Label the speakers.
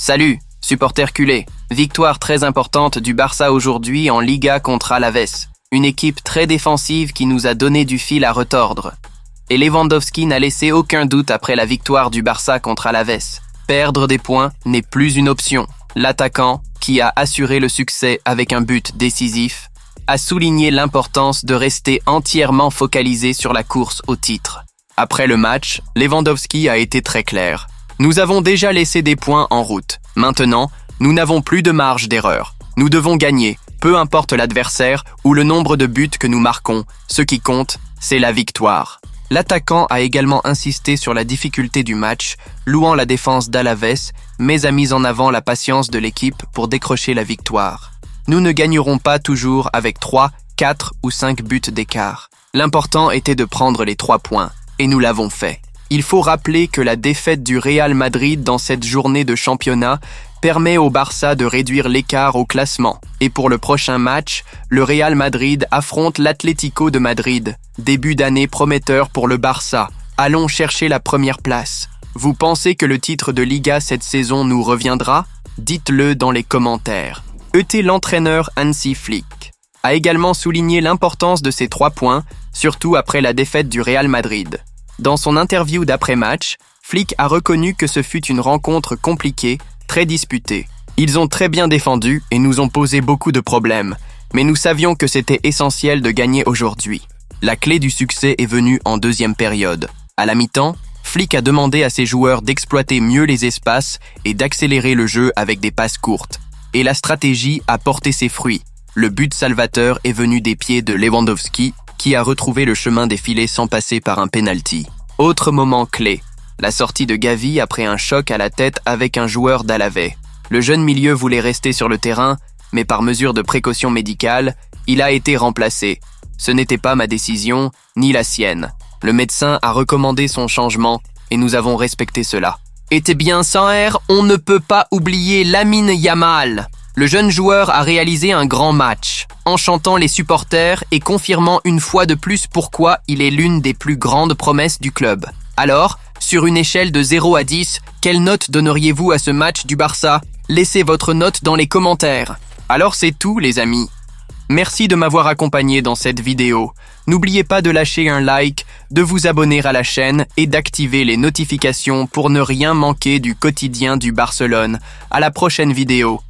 Speaker 1: Salut, supporters culés. Victoire très importante du Barça aujourd'hui en Liga contre Alaves. Une équipe très défensive qui nous a donné du fil à retordre. Et Lewandowski n'a laissé aucun doute après la victoire du Barça contre Alaves. Perdre des points n'est plus une option. L'attaquant, qui a assuré le succès avec un but décisif, a souligné l'importance de rester entièrement focalisé sur la course au titre. Après le match, Lewandowski a été très clair. Nous avons déjà laissé des points en route. Maintenant, nous n'avons plus de marge d'erreur. Nous devons gagner, peu importe l'adversaire ou le nombre de buts que nous marquons. Ce qui compte, c'est la victoire. L'attaquant a également insisté sur la difficulté du match, louant la défense d'Alaves, mais a mis en avant la patience de l'équipe pour décrocher la victoire. Nous ne gagnerons pas toujours avec 3, 4 ou 5 buts d'écart. L'important était de prendre les 3 points, et nous l'avons fait. Il faut rappeler que la défaite du Real Madrid dans cette journée de championnat permet au Barça de réduire l'écart au classement. Et pour le prochain match, le Real Madrid affronte l'Atlético de Madrid. Début d'année prometteur pour le Barça. Allons chercher la première place. Vous pensez que le titre de Liga cette saison nous reviendra? Dites-le dans les commentaires. L'entraîneur Hansi Flick a également souligné l'importance de ces 3 points, surtout après la défaite du Real Madrid. Dans son interview d'après-match, Flick a reconnu que ce fut une rencontre compliquée, très disputée. Ils ont très bien défendu et nous ont posé beaucoup de problèmes, mais nous savions que c'était essentiel de gagner aujourd'hui. La clé du succès est venue en deuxième période. À la mi-temps, Flick a demandé à ses joueurs d'exploiter mieux les espaces et d'accélérer le jeu avec des passes courtes. Et la stratégie a porté ses fruits. Le but salvateur est venu des pieds de Lewandowski, qui a retrouvé le chemin des filets sans passer par un penalty. Autre moment clé, la sortie de Gavi après un choc à la tête avec un joueur d'Alaves. Le jeune milieu voulait rester sur le terrain, mais par mesure de précaution médicale, il a été remplacé. Ce n'était pas ma décision, ni la sienne. Le médecin a recommandé son changement, et nous avons respecté cela. Était bien sans air, on ne peut pas oublier Lamine Yamal. Le jeune joueur a réalisé un grand match, enchantant les supporters et confirmant une fois de plus pourquoi il est l'une des plus grandes promesses du club. Alors, sur une échelle de 0 à 10, quelle note donneriez-vous à ce match du Barça? Laissez votre note dans les commentaires. Alors c'est tout les amis. Merci de m'avoir accompagné dans cette vidéo. N'oubliez pas de lâcher un like, de vous abonner à la chaîne et d'activer les notifications pour ne rien manquer du quotidien du Barcelone. À la prochaine vidéo.